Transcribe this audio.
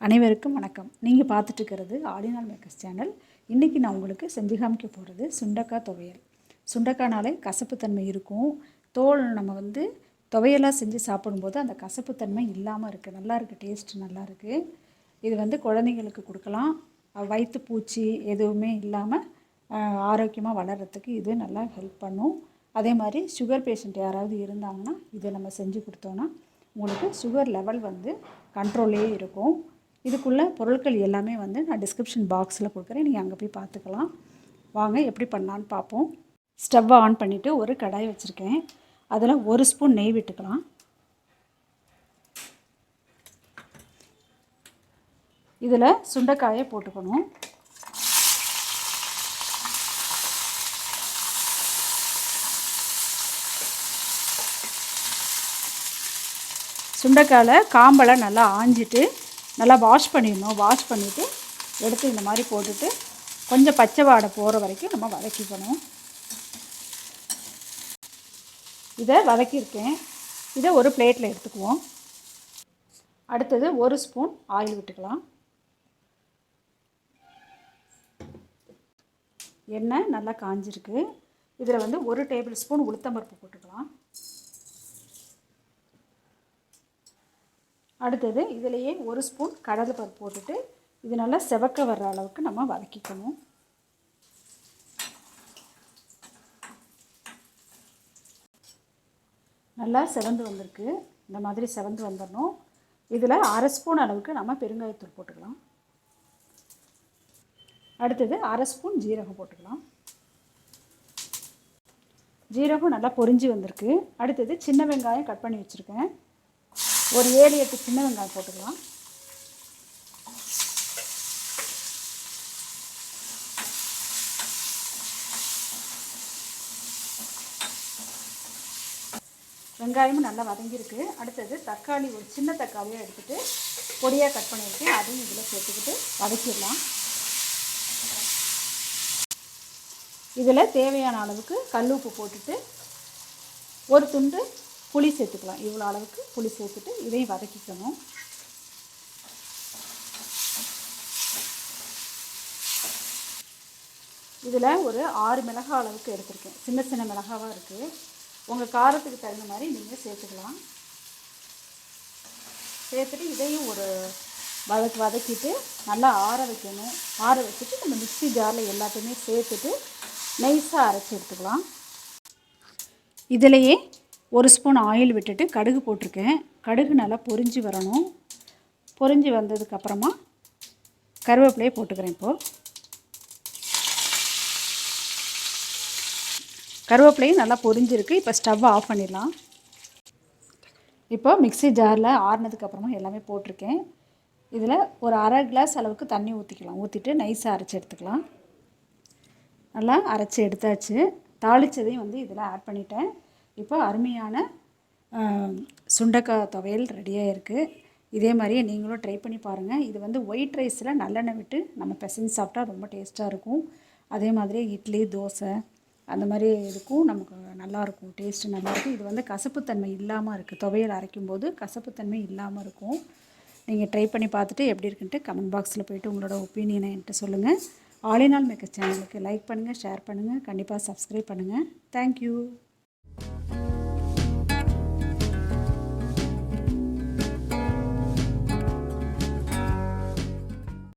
அனைவருக்கும் வணக்கம். நீங்கள் பார்த்துட்டு இருக்கிறது ஆலினால் மேக்கர்ஸ் சேனல். இன்றைக்கி நான் உங்களுக்கு செஞ்சு காமிக்க போகிறது சுண்டக்காய் துவையல். சுண்டக்காய்னாலே கசப்புத்தன்மை இருக்கும். தோல் நம்ம துவையலாக செஞ்சு சாப்பிடும்போது அந்த கசப்புத்தன்மை இல்லாமல் இருக்குது. நல்லா இருக்குது, டேஸ்ட் நல்லா இருக்குது. இது குழந்தைங்களுக்கு கொடுக்கலாம். வயிற்று பூச்சி எதுவுமே இல்லாமல் ஆரோக்கியமாக வளர்கிறதுக்கு இது நல்லா ஹெல்ப் பண்ணும். அதே மாதிரி சுகர் பேஷண்ட் யாராவது இருந்தாங்கன்னா இதை நம்ம செஞ்சு கொடுத்தோன்னா உங்களுக்கு சுகர் லெவல் கண்ட்ரோல்லே இருக்கும். இதுக்குள்ள பொருட்கள் எல்லாமே நான் டிஸ்கிரிப்ஷன் பாக்ஸில் கொடுக்குறேன், நீங்கள் அங்கே போய் பார்த்துக்கலாம். வாங்க எப்படி பண்ணலான்னு பார்ப்போம். ஸ்டவ்வை ஆன் பண்ணிவிட்டு ஒரு கடாய் வச்சுருக்கேன். அதில் 1 ஸ்பூன் நெய் விட்டுக்கலாம். இதில் சுண்டைக்காயை போட்டுக்கணும். சுண்டைக்காயில் காம்பலை நல்லா ஆஞ்சிட்டு நல்லா வாஷ் பண்ணிடணும். வாஷ் பண்ணிவிட்டு எடுத்து இந்த மாதிரி போட்டுட்டு கொஞ்சம் பச்சை வாடை போகிற வரைக்கும் நம்ம வதக்கிக்கணும். இதை வதக்கியிருக்கேன். இதை ஒரு பிளேட்டில் எடுத்துக்குவோம். அடுத்தது 1 ஸ்பூன் ஆயில் விட்டுக்கலாம். எண்ணெய் நல்லா காஞ்சிருக்கு. இதில் 1 டேபிள் ஸ்பூன் உளுத்தம்பருப்பு போட்டுக்கலாம். அடுத்தது இதிலேயே 1 ஸ்பூன் கடலைப்பருப்பு போட்டுட்டு இது நல்லா செவக்க வர்ற அளவுக்கு நம்ம வதக்கிக்கணும். நல்லா செவந்து வந்திருக்கு. இந்த மாதிரி செவந்து வந்துடணும். இதில் 1/2 ஸ்பூன் அளவுக்கு நம்ம பெருங்காயத்தூள் போட்டுக்கலாம். அடுத்தது 1/2 ஸ்பூன் ஜீரகம் போட்டுக்கலாம். ஜீரகம் நல்லா பொரிஞ்சு வந்திருக்கு. அடுத்தது சின்ன வெங்காயம் கட் பண்ணி வச்சுருக்கேன். ஒரு 7-8 சின்ன வெங்காயம் போட்டுக்கலாம். வெங்காயமும் நல்லா வதங்கியிருக்கு. அடுத்தது தக்காளி, ஒரு சின்ன தக்காளியாக எடுத்துகிட்டு பொடியாக கட் பண்ணியிருக்கேன். அதையும் இதில் சேர்த்துக்கிட்டு வதக்கிடலாம். இதில் தேவையான அளவுக்கு கல் உப்பு போட்டுட்டு ஒரு துண்டு புளி சேர்த்துக்கலாம். இவ்வளோ அளவுக்கு புளி சேர்த்துட்டு இதையும் வதக்கிக்கணும். இதில் ஒரு 6 மிளகாய் அளவுக்கு எடுத்திருக்கேன். சின்ன சின்ன மிளகாவாக இருக்குது. உங்கள் காரத்துக்கு தகுந்த மாதிரி நீங்கள் சேர்த்துக்கலாம். சேர்த்துட்டு இதையும் ஒரு வதக்கிட்டு நல்லா ஆற வைக்கணும். ஆற வச்சுட்டு நம்ம மிக்ஸி ஜாரில் எல்லாத்தையுமே சேர்த்துட்டு நைஸாக அரைச்சி எடுத்துக்கலாம். இதிலையே 1 ஸ்பூன் ஆயில் விட்டுட்டு கடுகு போட்டிருக்கேன். கடுகு நல்லா பொரிஞ்சு வரணும். பொரிஞ்சு வந்ததுக்கப்புறமா கருவேப்பிலையை போட்டுக்கிறேன். இப்போது கருவேப்பிலையும் நல்லா பொரிஞ்சிருக்கு. இப்போ ஸ்டவ்வை ஆஃப் பண்ணிடலாம். இப்போ மிக்ஸி ஜாரில் ஆறுனதுக்கப்புறமா எல்லாமே போட்டிருக்கேன். இதில் ஒரு 1/2 கிளாஸ் அளவுக்கு தண்ணி ஊற்றிக்கலாம். ஊற்றிட்டு நைஸாக அரைச்சி எடுத்துக்கலாம். நல்லா அரைச்சி எடுத்தாச்சு. தாளித்ததையும் இதில் ஆட் பண்ணிட்டேன். இப்போ அருமையான சுண்டக்காய் துவையல் ரெடியாக இருக்குது. இதே மாதிரியே நீங்களும் ட்ரை பண்ணி பாருங்கள். இது ஒயிட் ரைஸில் நல்லெண்ணெய் விட்டு நம்ம பிசைஞ்சு சாப்பிட்டா ரொம்ப டேஸ்ட்டாக இருக்கும். அதே மாதிரி இட்லி, தோசை அந்த மாதிரி இதுக்கும் நமக்கு நல்லாயிருக்கும். டேஸ்ட்டு நல்லாயிருக்கும். இது கசப்புத்தன்மை இல்லாமல் இருக்குது. துவையல் அரைக்கும்போது கசப்புத்தன்மை இல்லாமல் இருக்கும். நீங்கள் ட்ரை பண்ணி பார்த்துட்டு எப்படி இருக்குன்ட்டு கமெண்ட் பாக்ஸில் போய்ட்டு உங்களோட ஒப்பீனியனை என்கிட்ட சொல்லுங்கள். ஆலினால் மேக்கர்ஸ் சேனலுக்கு லைக் பண்ணுங்கள், ஷேர் பண்ணுங்கள், கண்டிப்பாக சப்ஸ்கிரைப் பண்ணுங்கள். தேங்க்யூ.